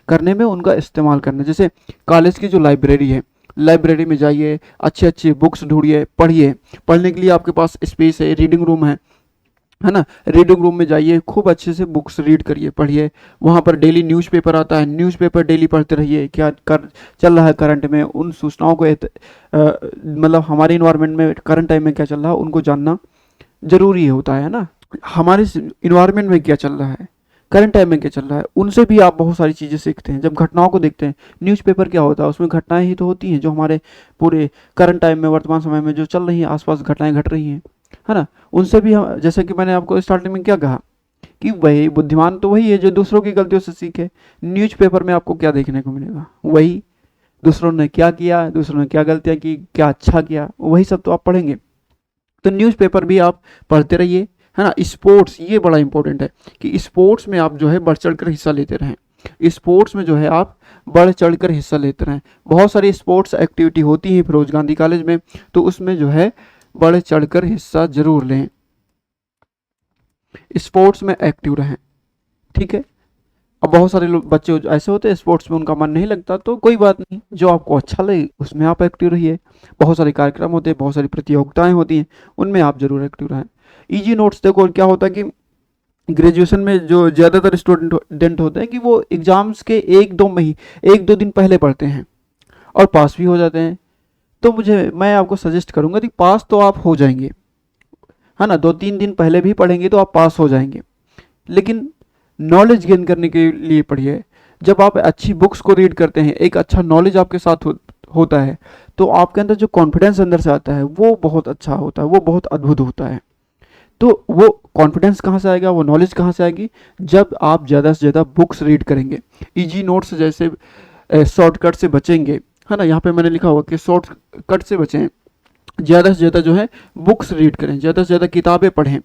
करने में उनका इस्तेमाल करना है। जैसे कॉलेज की जो लाइब्रेरी है, लाइब्रेरी में जाइए, अच्छे अच्छे बुक्स ढूंढिए, पढ़िए। पढ़ने के लिए आपके पास स्पेस है, रीडिंग रूम है ना, रीडिंग रूम में जाइए, खूब अच्छे से बुक्स रीड करिए, पढ़िए। वहाँ पर डेली न्यूज़पेपर आता है, न्यूज़पेपर डेली पढ़ते रहिए, क्या कर चल रहा है करंट में, उन सूचनाओं को मतलब हमारे इन्वायरमेंट में करंट टाइम में क्या चल रहा है उनको जानना ज़रूरी होता है ना। हमारे इन्वायरमेंट में क्या चल रहा है, करंट टाइम में क्या चल रहा है, उनसे भी आप बहुत सारी चीज़ें सीखते हैं। जब घटनाओं को देखते हैं, न्यूज़पेपर क्या होता है, उसमें घटनाएं ही तो होती हैं जो हमारे पूरे करंट टाइम में, वर्तमान समय में जो चल रही हैं, आसपास घटनाएं घट रही हैं, है ना। उनसे भी हम, जैसे कि मैंने आपको स्टार्टिंग में क्या कहा कि वही बुद्धिमान तो वही है जो दूसरों की गलतियों से सीखे। न्यूज़पेपर में आपको क्या देखने को मिलेगा, वही दूसरों ने क्या किया, दूसरों ने क्या गलतियाँ की, क्या अच्छा किया, वही सब तो आप पढ़ेंगे। तो न्यूज़पेपर भी आप पढ़ते रहिए, है ना। स्पोर्ट्स, ये बड़ा इंपॉर्टेंट है कि स्पोर्ट्स में आप जो है बढ़ चढ़ कर हिस्सा लेते रहें। स्पोर्ट्स में जो है आप बढ़ चढ़ कर हिस्सा लेते रहें। बहुत सारी स्पोर्ट्स एक्टिविटी होती है फिरोज गांधी कॉलेज में, तो उसमें जो है बढ़ चढ़ कर हिस्सा जरूर लें, स्पोर्ट्स में एक्टिव रहें। ठीक है, अब बहुत सारे लोग बच्चे ऐसे होते हैं स्पोर्ट्स में उनका मन नहीं लगता, तो कोई बात नहीं, जो आपको अच्छा लगे उसमें आप एक्टिव रहिए। बहुत सारे कार्यक्रम होते हैं, बहुत सारी प्रतियोगिताएं होती हैं, उनमें आप जरूर एक्टिव रहें। इजी नोट्स देखो क्या होता है कि ग्रेजुएशन में जो ज़्यादातर स्टूडेंट होते हैं कि वो एग्जाम्स के 1-2 दिन पहले पढ़ते हैं और पास भी हो जाते हैं। तो मैं आपको सजेस्ट करूंगा कि पास तो आप हो जाएंगे, है ना, 2-3 दिन पहले भी पढ़ेंगे तो आप पास हो जाएंगे, लेकिन नॉलेज गेन करने के लिए पढ़िए। जब आप अच्छी बुक्स को रीड करते हैं, एक अच्छा नॉलेज आपके साथ होता है, तो आपके अंदर जो कॉन्फिडेंस अंदर से आता है वो बहुत अच्छा होता है, वो बहुत अद्भुत होता है। तो वो कॉन्फिडेंस कहाँ से आएगा, वो नॉलेज कहाँ से आएगी, जब आप ज़्यादा से ज़्यादा बुक्स रीड करेंगे। इजी नोट्स जैसे शॉर्टकट से बचेंगे, है ना, यहाँ पे मैंने लिखा हुआ कि शॉर्टकट से बचें, ज़्यादा से ज़्यादा जो है बुक्स रीड करें, ज़्यादा से ज़्यादा किताबें पढ़ें।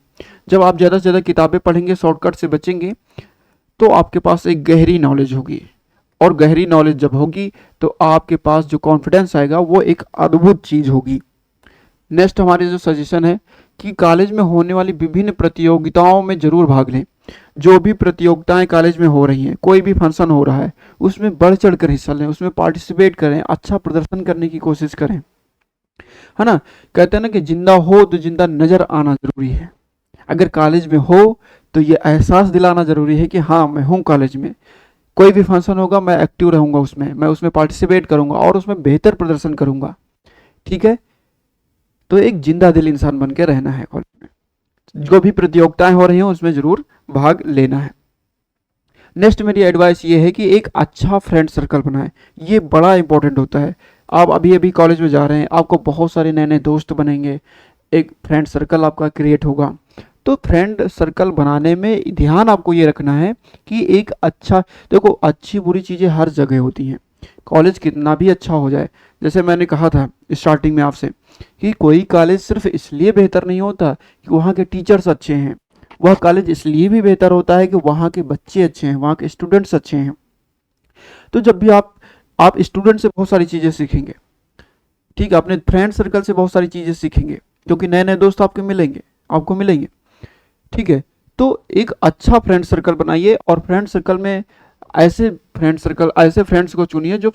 जब आप ज़्यादा से ज़्यादा किताबें पढ़ेंगे, शॉर्टकट से बचेंगे, तो आपके पास एक गहरी नॉलेज होगी, और गहरी नॉलेज जब होगी तो आपके पास जो कॉन्फिडेंस आएगा वो एक अद्भुत चीज़ होगी। नेक्स्ट हमारी जो सजेशन है कि कॉलेज में होने वाली विभिन्न प्रतियोगिताओं में जरूर भाग लें। जो भी प्रतियोगिताएं कॉलेज में हो रही हैं, कोई भी फंक्शन हो रहा है, उसमें बढ़ चढ़ कर हिस्सा लें, उसमें पार्टिसिपेट करें, अच्छा प्रदर्शन करने की कोशिश करें, है ना। कहते हैं ना कि जिंदा हो तो जिंदा नजर आना जरूरी है। अगर कॉलेज में हो तो ये एहसास दिलाना जरूरी है कि हाँ मैं हूँ कॉलेज में, कोई भी फंक्शन होगा मैं एक्टिव रहूंगा उसमें, मैं उसमें पार्टिसिपेट करूंगा और उसमें बेहतर प्रदर्शन करूंगा। ठीक है, तो एक जिंदा दिल इंसान बन के रहना है कॉलेज में। जो भी प्रतियोगिताएं हो रही हैं उसमें जरूर भाग लेना है। नेक्स्ट मेरी एडवाइस ये है कि एक अच्छा फ्रेंड सर्कल बनाएं, ये बड़ा इंपॉर्टेंट होता है। आप अभी अभी कॉलेज में जा रहे हैं, आपको बहुत सारे नए नए दोस्त बनेंगे, एक फ्रेंड सर्कल आपका क्रिएट होगा। तो फ्रेंड सर्कल बनाने में ध्यान आपको ये रखना है कि एक अच्छा, देखो अच्छी बुरी चीज़ें हर जगह होती हैं, कॉलेज कितना भी अच्छा हो जाए, जैसे मैंने कहा था स्टार्टिंग में आपसे कि कोई कॉलेज सिर्फ इसलिए बेहतर नहीं होता कि वहाँ के टीचर्स अच्छे हैं, वह कॉलेज इसलिए भी बेहतर होता है कि वहाँ के बच्चे अच्छे हैं, वहाँ के स्टूडेंट्स अच्छे हैं। तो जब भी आप स्टूडेंट से बहुत सारी चीज़ें सीखेंगे, ठीक है, अपने फ्रेंड सर्कल से बहुत सारी चीज़ें सीखेंगे, क्योंकि नए नए दोस्त आपको मिलेंगे। ठीक है, तो एक अच्छा फ्रेंड सर्कल बनाइए, और फ्रेंड सर्कल में ऐसे फ्रेंड्स को चुनिए जो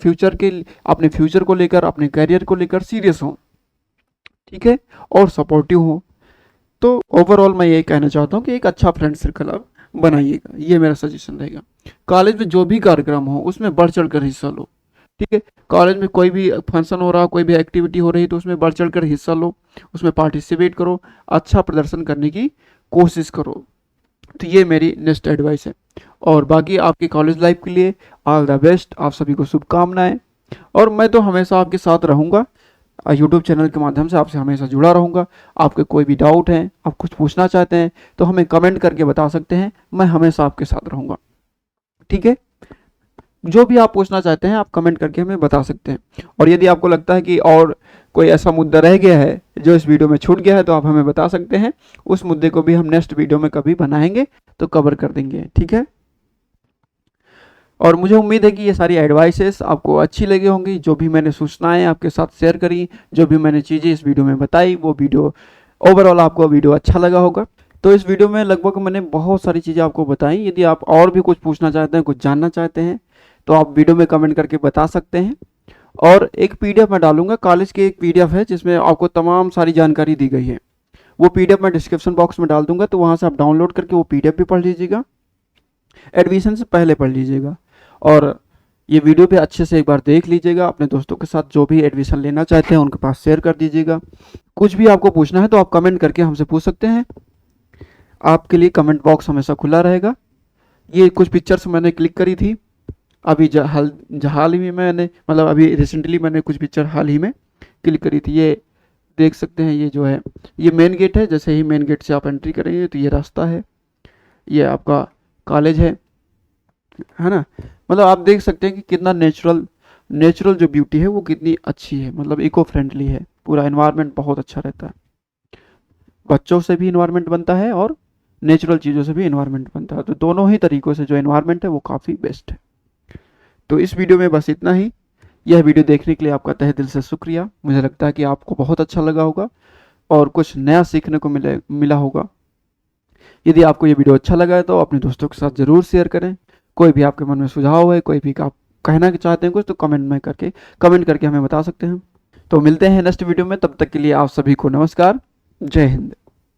अपने फ्यूचर को लेकर, अपने करियर को लेकर सीरियस हों, ठीक है, और सपोर्टिव हों। तो ओवरऑल मैं ये कहना चाहता हूँ कि एक अच्छा फ्रेंड सर्कल आप बनाइएगा, ये मेरा सजेशन रहेगा। कॉलेज में जो भी कार्यक्रम हो उसमें बढ़ चढ़ कर हिस्सा लो। ठीक है, कॉलेज में कोई भी फंक्शन हो रहा, कोई भी एक्टिविटी हो रही, तो उसमें बढ़ चढ़ कर हिस्सा लो, उसमें पार्टिसिपेट करो, अच्छा प्रदर्शन करने की कोशिश करो। तो ये मेरी नेक्स्ट एडवाइस है। और बाकी आपकी कॉलेज लाइफ के लिए ऑल द बेस्ट, आप सभी को शुभकामनाएं। और मैं तो हमेशा आपके साथ रहूँगा, यूट्यूब चैनल के माध्यम से आपसे हमेशा जुड़ा रहूँगा। आपके कोई भी डाउट हैं, आप कुछ पूछना चाहते हैं तो हमें कमेंट करके बता सकते हैं, मैं हमेशा आपके साथ रहूँगा। ठीक है, जो भी आप पूछना चाहते हैं आप कमेंट करके हमें बता सकते हैं। और यदि आपको लगता है कि और कोई ऐसा मुद्दा रह गया है जो इस वीडियो में छूट गया है तो आप हमें बता सकते हैं, उस मुद्दे को भी हम नेक्स्ट वीडियो में कभी बनाएंगे तो कवर कर देंगे। ठीक है, और मुझे उम्मीद है कि ये सारी एडवाइसेस आपको अच्छी लगी होंगी। जो भी मैंने सूचनाएं आपके साथ शेयर करी, जो भी मैंने चीज़ें इस वीडियो में बताई, वो वीडियो ओवरऑल आपको वीडियो अच्छा लगा होगा। तो इस वीडियो में लगभग मैंने बहुत सारी चीज़ें आपको बताई। यदि आप और भी कुछ पूछना चाहते हैं, कुछ जानना चाहते हैं, तो आप वीडियो में कमेंट करके बता सकते हैं। और एक पीडीएफ मैं डालूंगा, कॉलेज की एक पीडीएफ है जिसमें आपको तमाम सारी जानकारी दी गई है। वो पीडीएफ मैं डिस्क्रिप्शन बॉक्स में डाल दूंगा, तो वहाँ से आप डाउनलोड करके वो पीडीएफ भी पढ़ लीजिएगा, एडमिशन से पहले पढ़ लीजिएगा। और ये वीडियो भी अच्छे से एक बार देख लीजिएगा, अपने दोस्तों के साथ जो भी एडमिशन लेना चाहते हैं उनके पास शेयर कर दीजिएगा। कुछ भी आपको पूछना है तो आप कमेंट करके हमसे पूछ सकते हैं, आपके लिए कमेंट बॉक्स हमेशा खुला रहेगा। ये कुछ पिक्चर्स मैंने क्लिक करी थी अभी हाल ही में, मैंने मतलब अभी रिसेंटली मैंने कुछ पिक्चर हाल ही में क्लिक करी थी। ये देख सकते हैं, ये जो है ये मेन गेट है। जैसे ही मेन गेट से आप एंट्री करेंगे तो ये रास्ता है, ये आपका कॉलेज है ना। मतलब आप देख सकते हैं कि कितना नेचुरल जो ब्यूटी है वो कितनी अच्छी है, मतलब इको फ्रेंडली है। पूरा एनवायरनमेंट बहुत अच्छा रहता है, बच्चों से भी इन्वायरमेंट बनता है और नेचुरल चीज़ों से भी इन्वायरमेंट बनता है। तो दोनों ही तरीक़ों से जो इन्वायरमेंट है वो काफ़ी बेस्ट है। तो इस वीडियो में बस इतना ही। यह वीडियो देखने के लिए आपका तहे दिल से शुक्रिया। मुझे लगता है कि आपको बहुत अच्छा लगा होगा और कुछ नया सीखने को मिला होगा। यदि आपको ये वीडियो अच्छा लगा है तो अपने दोस्तों के साथ ज़रूर शेयर करें। कोई भी आपके मन में सुझाव है, कोई भी आप कहना चाहते हैं कुछ, तो कमेंट करके हमें बता सकते हैं। तो मिलते हैं नेक्स्ट वीडियो में, तब तक के लिए आप सभी को नमस्कार, जय हिंद।